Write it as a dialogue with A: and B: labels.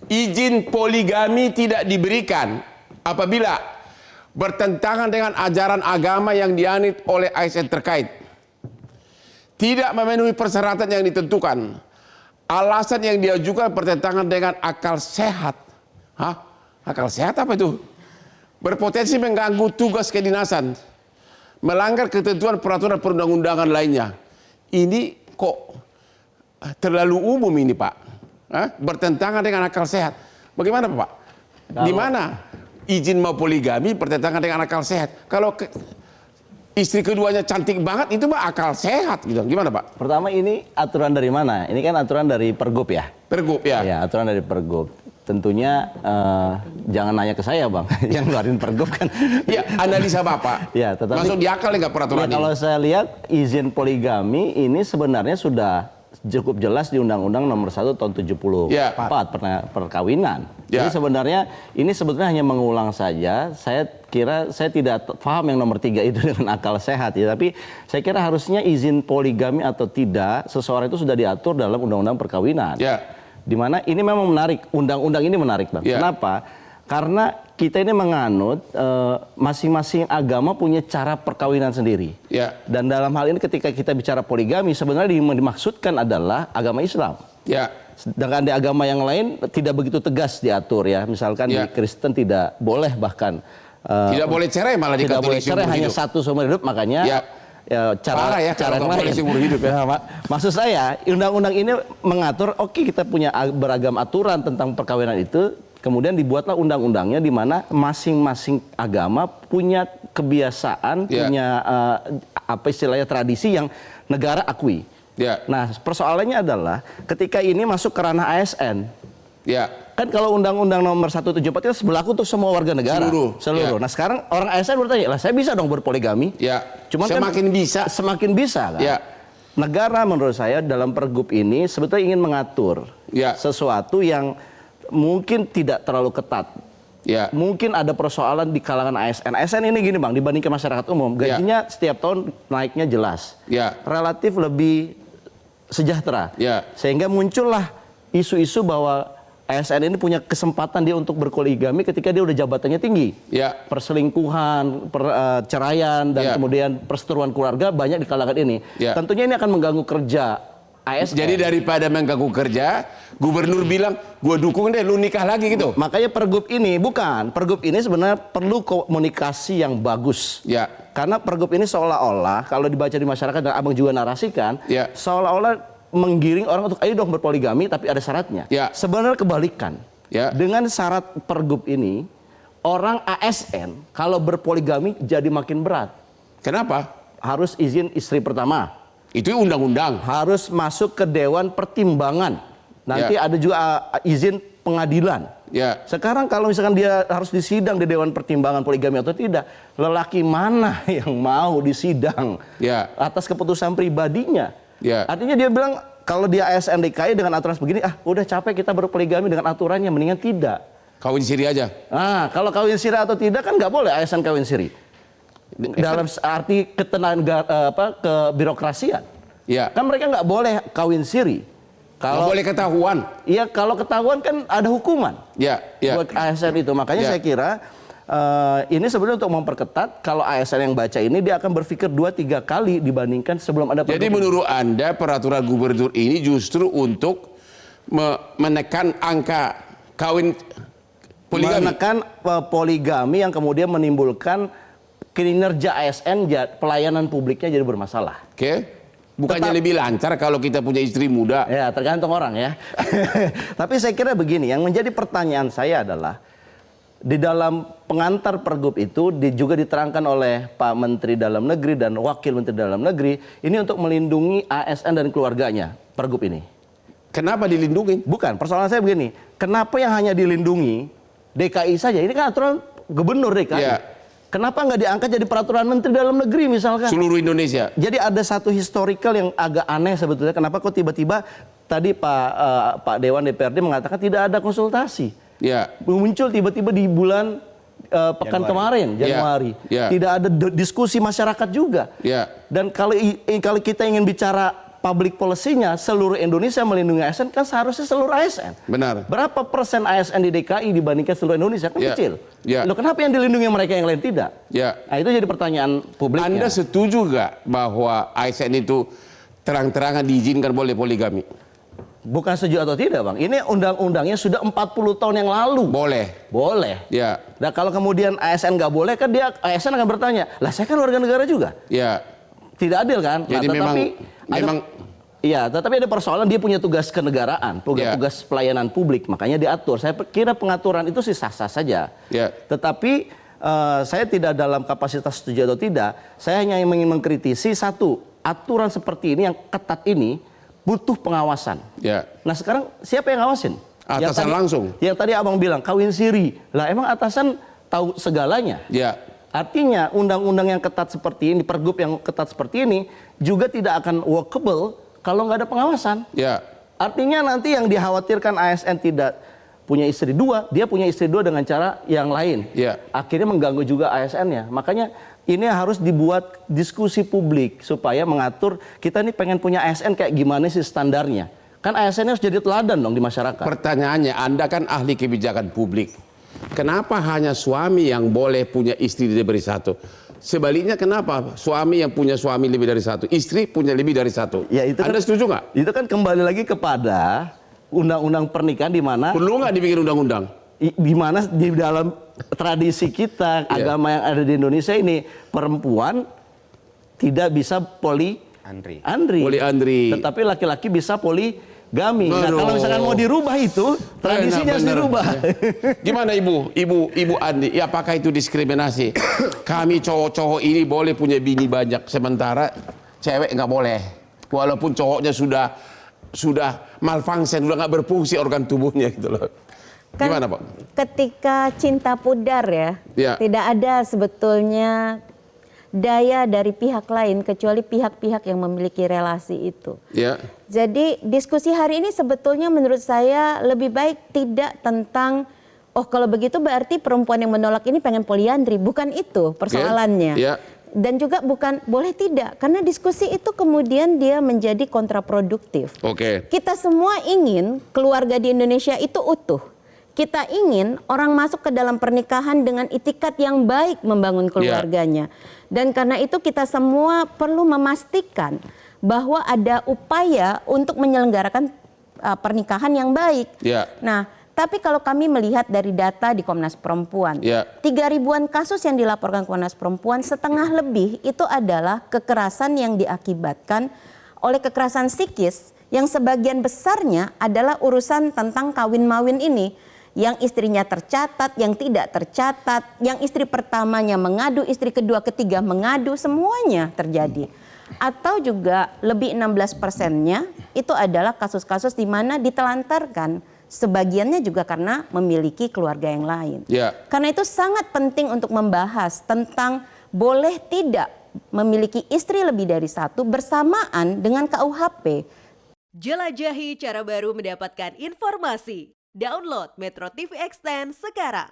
A: izin poligami tidak diberikan apabila bertentangan dengan ajaran agama yang dianut oleh ASN terkait, tidak memenuhi persyaratan yang ditentukan, alasan yang diajukan bertentangan dengan akal sehat. Hah? Akal sehat apa itu? Berpotensi mengganggu tugas kedinasan, melanggar ketentuan peraturan perundang-undangan lainnya. Ini kok terlalu umum ini, Pak. Bertentangan dengan akal sehat. Bagaimana, Pak? Di mana izin mau poligami bertentangan dengan akal sehat? Kalau istri keduanya cantik banget, itu mah akal sehat gitu. Gimana, Pak?
B: Pertama, ini aturan dari mana? Ini kan aturan dari Pergub ya?
A: Pergub ya.
B: Ya, aturan dari Pergub. Tentunya jangan nanya ke saya, Bang. Yang ngeluarin Pergub kan.
A: Ya, analisa Bapak.
B: Ya, tetapi
A: masuk di akal nggak peraturan ini?
B: Kalau saya lihat izin poligami ini sebenarnya sudah cukup jelas di Undang-Undang Nomor 1 Tahun 74 perkawinan.
A: Ya.
B: Jadi sebenarnya ini sebetulnya hanya mengulang saja. Saya kira saya tidak paham yang nomor 3 itu dengan akal sehat ya. Tapi saya kira harusnya izin poligami atau tidak seseorang itu sudah diatur dalam Undang-Undang Perkawinan.
A: Ya.
B: Dimana ini memang menarik, undang-undang ini menarik, Bang.
A: Ya.
B: Kenapa? Karena kita ini menganut masing-masing agama punya cara perkawinan sendiri.
A: Ya.
B: Dan dalam hal ini ketika kita bicara poligami sebenarnya dimaksudkan adalah agama Islam.
A: Ya.
B: Sedangkan di agama yang lain tidak begitu tegas diatur ya. Misalkan di Kristen tidak boleh bahkan
A: tidak boleh cerai, malah di
B: tidak boleh
A: Katolik
B: cerai, hanya
A: hidup.
B: satu seumur hidup, makanya cara yang lain. Maksud saya undang-undang ini mengatur kita punya beragam aturan tentang perkawinan itu, kemudian dibuatlah undang-undangnya di mana masing-masing agama punya kebiasaan, punya apa istilahnya tradisi yang negara akui. Nah, persoalannya adalah ketika ini masuk ke ranah ASN. Kan kalau Undang-Undang Nomor 174 itu berlaku untuk semua warga negara. Seluruh. Nah, sekarang orang ASN bertanya, lah saya bisa dong berpoligami? Cuman
A: semakin
B: kan,
A: bisa.
B: Semakin bisa kan? Negara menurut saya dalam Pergub ini sebetulnya ingin mengatur sesuatu yang mungkin tidak terlalu ketat. Mungkin ada persoalan di kalangan ASN. ASN ini gini, Bang, dibandingkan masyarakat umum, gajinya setiap tahun naiknya jelas. Relatif lebih sejahtera. Sehingga muncullah isu-isu bahwa ASN ini punya kesempatan dia untuk berpoligami ketika dia udah jabatannya tinggi. Perselingkuhan, perceraian, dan kemudian perseteruan keluarga banyak di kalangan ini. Tentunya ini akan mengganggu kerja ASN.
A: Jadi daripada mengganggu kerja, gubernur bilang, gua dukung deh lu nikah lagi gitu.
B: Makanya Pergub ini sebenarnya perlu komunikasi yang bagus. Karena Pergub ini seolah-olah kalau dibaca di masyarakat dan Abang juga narasikan, seolah-olah menggiring orang untuk ayo dong berpoligami, tapi ada syaratnya. Sebenarnya kebalikan. Dengan syarat Pergub ini, orang ASN kalau berpoligami jadi makin berat.
A: Kenapa?
B: Harus izin istri pertama.
A: Itu undang-undang.
B: Harus masuk ke Dewan Pertimbangan. Nanti ada juga izin pengadilan. Sekarang kalau misalkan dia harus disidang di Dewan Pertimbangan poligami atau tidak, lelaki mana yang mau disidang atas keputusan pribadinya? Artinya dia bilang kalau dia ASN DKI dengan aturan begini, udah capek kita berpoligami dengan aturannya, mendingan tidak.
A: Kawin siri aja.
B: Kalau kawin siri atau tidak kan nggak boleh ASN kawin siri. Dalam arti kebirokrasian. Kan mereka nggak boleh kawin siri.
A: Kalau boleh ketahuan.
B: Iya, kalau ketahuan kan ada hukuman. Buat ASN itu. Makanya saya kira ini sebenarnya untuk memperketat. Kalau ASN yang baca ini dia akan berpikir 2-3 kali dibandingkan sebelum ada.
A: Jadi menurut Anda peraturan gubernur ini justru untuk menekan angka kawin poligami.
B: Menekan poligami yang kemudian menimbulkan kinerja ASN, pelayanan publiknya jadi bermasalah. Bukannya lebih lancar kalau kita punya istri muda? Ya, tergantung orang ya. Tapi saya kira begini, yang menjadi pertanyaan saya adalah di dalam pengantar Pergub itu juga diterangkan oleh Pak Menteri Dalam Negeri dan Wakil Menteri Dalam Negeri ini untuk melindungi ASN dan keluarganya, Pergub ini.
A: Kenapa dilindungi?
B: Bukan, persoalan saya begini, kenapa yang hanya dilindungi DKI saja? Ini kan aturan gubernur DKI. Kenapa nggak diangkat jadi peraturan Menteri Dalam Negeri misalkan?
A: Seluruh Indonesia.
B: Jadi ada satu historical yang agak aneh sebetulnya. Kenapa kok tiba-tiba tadi Pak Dewan DPRD mengatakan tidak ada konsultasi. Muncul tiba-tiba di bulan pekan kemarin, Januari. Tidak ada diskusi masyarakat juga. Dan kalau kita ingin bicara public policy-nya seluruh Indonesia melindungi ASN, kan seharusnya seluruh ASN.
A: Benar.
B: Berapa persen ASN di DKI dibandingkan seluruh Indonesia? Kan kecil. Loh, kenapa yang dilindungi mereka yang lain tidak? Nah, itu jadi pertanyaan publik.
A: Anda setuju nggak bahwa ASN itu terang-terangan diizinkan boleh poligami?
B: Bukan setuju atau tidak, Bang. Ini undang-undangnya sudah 40 tahun yang lalu. Boleh. Nah, kalau kemudian ASN nggak boleh, kan ASN akan bertanya, lah saya kan warga negara juga. Tidak adil kan?
A: Jadi
B: tetapi ada persoalan, dia punya tugas kenegaraan, tugas pelayanan publik, makanya diatur. Saya kira pengaturan itu sih sah-sah saja. Tetapi saya tidak dalam kapasitas setuju atau tidak. Saya hanya ingin mengkritisi satu, aturan seperti ini yang ketat ini butuh pengawasan. Nah, sekarang siapa yang ngawasin?
A: Atasan langsung.
B: Yang tadi Abang bilang kawin siri. Lah emang atasan tahu segalanya? Artinya undang-undang yang ketat seperti ini, pergub yang ketat seperti ini juga tidak akan workable kalau nggak ada pengawasan. Artinya nanti yang dikhawatirkan ASN tidak punya istri dua, dia punya istri dua dengan cara yang lain. Akhirnya mengganggu juga ASN-nya. Makanya ini harus dibuat diskusi publik supaya mengatur, kita ini pengen punya ASN kayak gimana sih standarnya. Kan ASN harus jadi teladan dong di masyarakat. Pertanyaannya,
A: Anda kan ahli kebijakan publik. Kenapa hanya suami yang boleh punya istri lebih dari satu? Sebaliknya kenapa suami yang punya suami lebih dari satu, istri punya lebih dari satu? Anda setuju nggak?
B: Itu kan kembali lagi kepada undang-undang pernikahan di mana
A: perlu nggak dibikin undang-undang?
B: Di mana di dalam tradisi kita, agama yang ada di Indonesia ini, perempuan tidak bisa poliandri. Tetapi laki-laki bisa poligami. Nah, kalau misalkan mau dirubah itu, tradisinya harus dirubah.
A: Gimana Ibu Andi? Apakah itu diskriminasi? Kami cowok-cowok ini boleh punya bini banyak, sementara cewek nggak boleh. Walaupun cowoknya sudah malfunction, sudah nggak berfungsi organ tubuhnya gitu loh.
C: Kan
A: gimana, Pak?
C: Ketika cinta pudar tidak ada sebetulnya daya dari pihak lain kecuali pihak-pihak yang memiliki relasi itu. Jadi diskusi hari ini sebetulnya menurut saya lebih baik tidak tentang, oh kalau begitu berarti perempuan yang menolak ini pengen poliandri. Bukan itu persoalannya. Dan juga bukan boleh tidak, karena diskusi itu kemudian dia menjadi kontraproduktif. Kita semua ingin keluarga di Indonesia itu utuh. Kita ingin orang masuk ke dalam pernikahan dengan itikat yang baik membangun keluarganya. Dan karena itu kita semua perlu memastikan bahwa ada upaya untuk menyelenggarakan pernikahan yang baik. Nah, tapi kalau kami melihat dari data di Komnas Perempuan, 3.000-an kasus yang dilaporkan Komnas Perempuan, setengah lebih itu adalah kekerasan yang diakibatkan oleh kekerasan psikis yang sebagian besarnya adalah urusan tentang kawin-mawin ini. Yang istrinya tercatat, yang tidak tercatat, yang istri pertamanya mengadu, istri kedua, ketiga mengadu, semuanya terjadi. Atau juga lebih 16%-nya itu adalah kasus-kasus di mana ditelantarkan. Sebagiannya juga karena memiliki keluarga yang lain. Karena itu sangat penting untuk membahas tentang boleh tidak memiliki istri lebih dari satu bersamaan dengan KUHP.
D: Jelajahi cara baru mendapatkan informasi. Download Metro TV Extend sekarang.